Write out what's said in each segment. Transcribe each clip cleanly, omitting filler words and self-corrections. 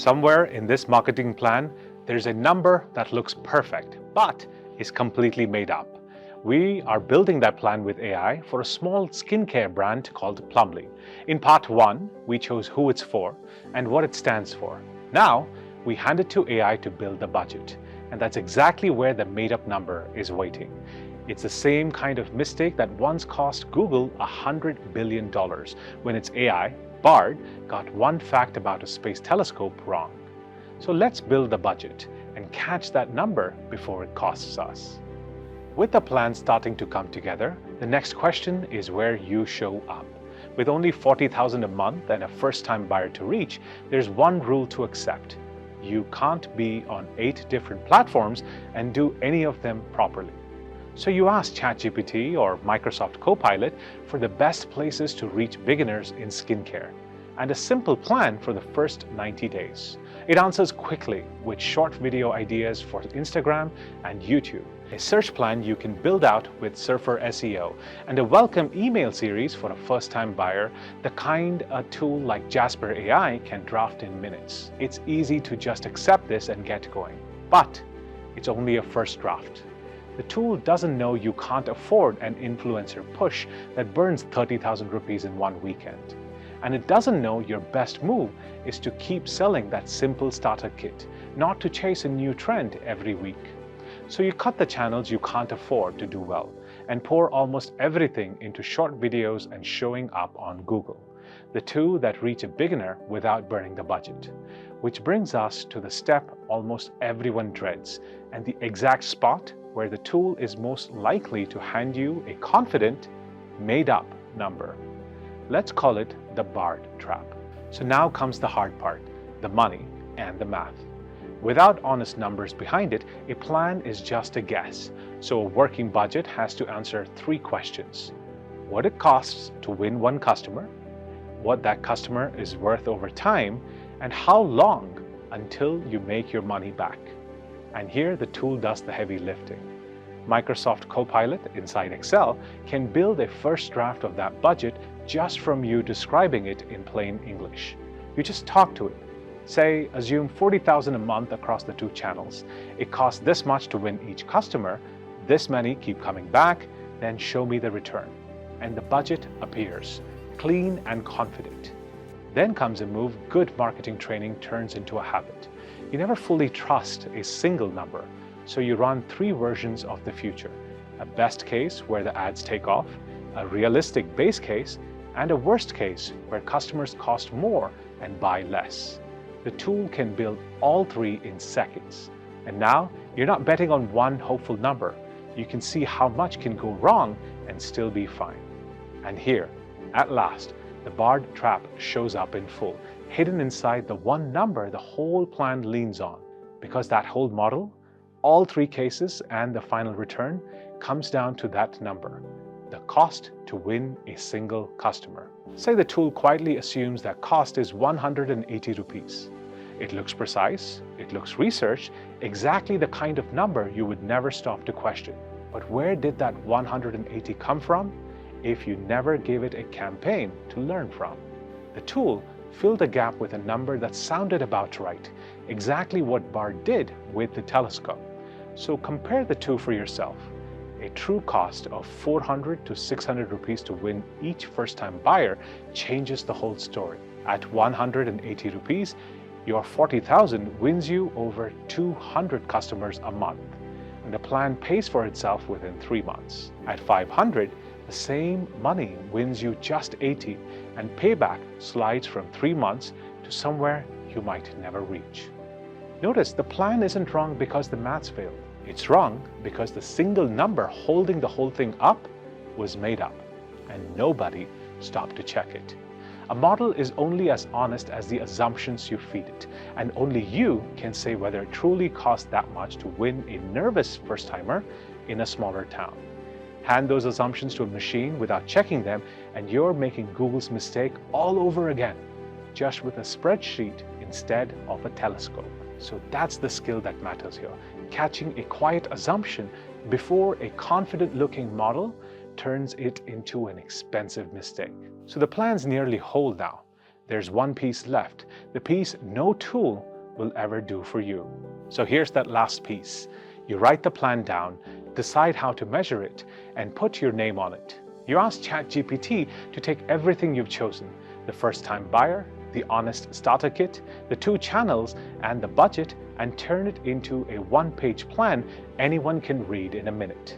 Somewhere in this marketing plan, there's a number that looks perfect, but is completely made up. We are building that plan with AI for a small skincare brand called Plumly. In part 1, we chose who it's for and what it stands for. Now, we hand it to AI to build the budget, and that's exactly where the made-up number is waiting. It's the same kind of mistake that once cost Google $100 billion when its AI, Bard, got one fact about a space telescope wrong. So let's build the budget and catch that number before it costs us. With the plan starting to come together, the next question is where you show up. With only $40,000 a month and a first-time buyer to reach, there's one rule to accept. You can't be on 8 different platforms and do any of them properly. So you ask ChatGPT or Microsoft Copilot for the best places to reach beginners in skincare and a simple plan for the first 90 days. It answers quickly with short video ideas for Instagram and YouTube, a search plan you can build out with Surfer SEO, and a welcome email series for a first-time buyer, the kind a tool like Jasper AI can draft in minutes. It's easy to just accept this and get going, but it's only a first draft. The tool doesn't know you can't afford an influencer push that burns 30,000 rupees in one weekend. And it doesn't know your best move is to keep selling that simple starter kit, not to chase a new trend every week. So you cut the channels you can't afford to do well and pour almost everything into short videos and showing up on Google, the two that reach a beginner without burning the budget. Which brings us to the step almost everyone dreads and the exact spot where the tool is most likely to hand you a confident, made-up number. Let's call it the Bard trap. So now comes the hard part, the money and the math. Without honest numbers behind it, a plan is just a guess. So a working budget has to answer 3 questions. What it costs to win one customer, what that customer is worth over time, and how long until you make your money back. And here the tool does the heavy lifting. Microsoft Copilot inside Excel can build a first draft of that budget just from you describing it in plain English. You just talk to it. Say, assume $40,000 a month across the 2 channels. It costs this much to win each customer, this many keep coming back, then show me the return. And the budget appears, clean and confident. Then comes a move good marketing training turns into a habit. You never fully trust a single number, so you run 3 versions of the future. A best case where the ads take off, a realistic base case, and a worst case where customers cost more and buy less. The tool can build all 3 in seconds. And now you're not betting on one hopeful number. You can see how much can go wrong and still be fine. And here, at last, the Bard trap shows up in full, hidden inside the one number the whole plan leans on. Because that whole model, all 3 cases and the final return comes down to that number, the cost to win a single customer. Say the tool quietly assumes that cost is 180 rupees. It looks precise, it looks researched, exactly the kind of number you would never stop to question. But where did that 180 come from if you never gave it a campaign to learn from? The tool filled the gap with a number that sounded about right, exactly what Bard did with the telescope. So compare the 2 for yourself. A true cost of 400 to 600 rupees to win each first-time buyer changes the whole story. At 180 rupees, your 40,000 wins you over 200 customers a month, and the plan pays for itself within 3 months. At 500, the same money wins you just 80, and payback slides from 3 months to somewhere you might never reach. Notice the plan isn't wrong because the maths failed. It's wrong because the single number holding the whole thing up was made up, and nobody stopped to check it. A model is only as honest as the assumptions you feed it, and only you can say whether it truly costs that much to win a nervous first-timer in a smaller town. Hand those assumptions to a machine without checking them, and you're making Google's mistake all over again, just with a spreadsheet instead of a telescope. So that's the skill that matters here, catching a quiet assumption before a confident-looking model turns it into an expensive mistake. So the plan's nearly whole now. There's one piece left, the piece no tool will ever do for you. So here's that last piece. You write the plan down, decide how to measure it, and put your name on it. You ask ChatGPT to take everything you've chosen, the first-time buyer, the honest starter kit, the 2 channels, and the budget, and turn it into a 1-page plan anyone can read in a minute.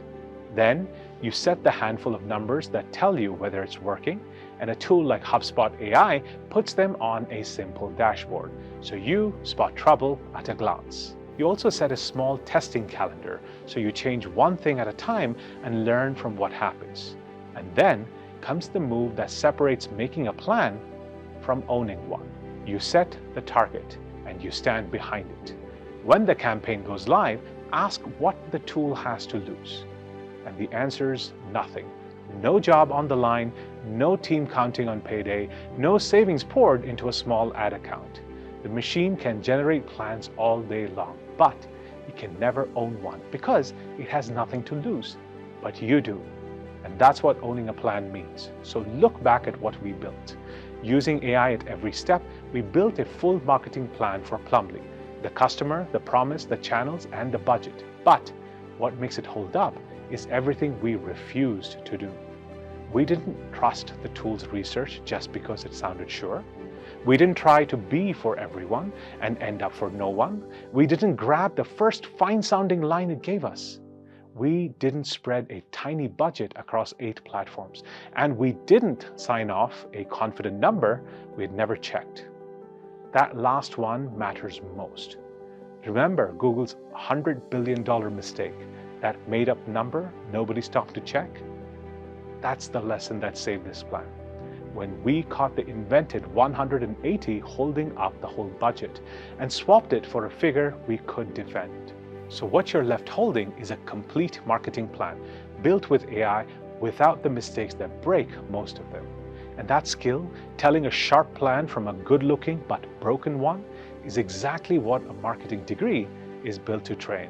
Then you set the handful of numbers that tell you whether it's working, and a tool like HubSpot AI puts them on a simple dashboard, so you spot trouble at a glance. You also set a small testing calendar, so you change one thing at a time and learn from what happens. And then comes the move that separates making a plan from owning one. You set the target and you stand behind it. When the campaign goes live, ask what the tool has to lose. And the answer's nothing. No job on the line, no team counting on payday, no savings poured into a small ad account. The machine can generate plans all day long, but it can never own one because it has nothing to lose. But you do. And that's what owning a plan means. So look back at what we built. Using AI at every step, we built a full marketing plan for Plumly. The customer, the promise, the channels, and the budget. But what makes it hold up is everything we refused to do. We didn't trust the tool's research just because it sounded sure. We didn't try to be for everyone and end up for no one. We didn't grab the first fine-sounding line it gave us. We didn't spread a tiny budget across 8 platforms, and we didn't sign off a confident number we had never checked. That last one matters most. Remember Google's $100 billion mistake, that made-up number nobody stopped to check? That's the lesson that saved this plan. When we caught the invented 180 holding up the whole budget and swapped it for a figure we could defend. So what you're left holding is a complete marketing plan built with AI without the mistakes that break most of them. And that skill, telling a sharp plan from a good-looking but broken one, is exactly what a marketing degree is built to train.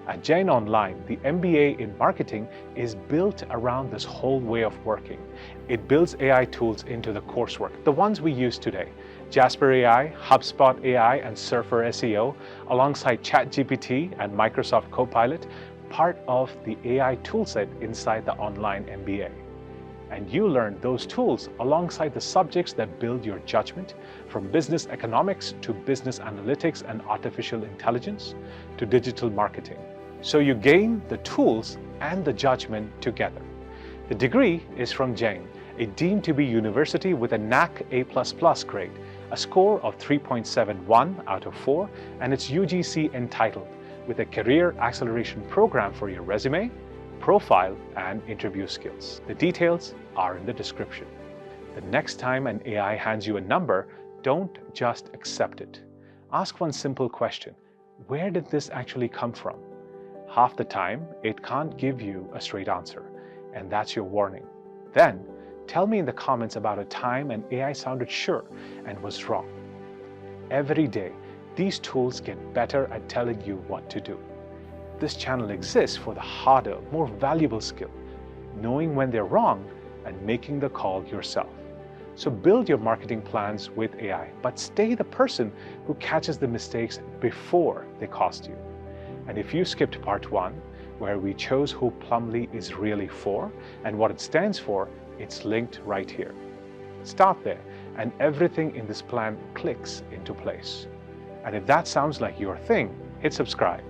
At JAIN Online, the MBA in marketing is built around this whole way of working. It builds AI tools into the coursework, the ones we use today. Jasper AI, HubSpot AI, and Surfer SEO, alongside ChatGPT and Microsoft Copilot, part of the AI toolset inside the online MBA. And you learn those tools alongside the subjects that build your judgment, from business economics to business analytics and artificial intelligence to digital marketing. So you gain the tools and the judgment together. The degree is from JAIN, a deemed to be university with a NAC A++ grade, a score of 3.71 out of 4, and it's UGC entitled, with a career acceleration program for your resume, profile, and interview skills. The details are in the description. The next time an AI hands you a number, don't just accept it. Ask one simple question: where did this actually come from? Half the time, it can't give you a straight answer, and that's your warning. Then, tell me in the comments about a time an AI sounded sure and was wrong. Every day, these tools get better at telling you what to do. This channel exists for the harder, more valuable skill, knowing when they're wrong and making the call yourself. So build your marketing plans with AI, but stay the person who catches the mistakes before they cost you. And if you skipped part 1, where we chose who Plumly is really for and what it stands for, it's linked right here. Start there, and everything in this plan clicks into place. And if that sounds like your thing, hit subscribe.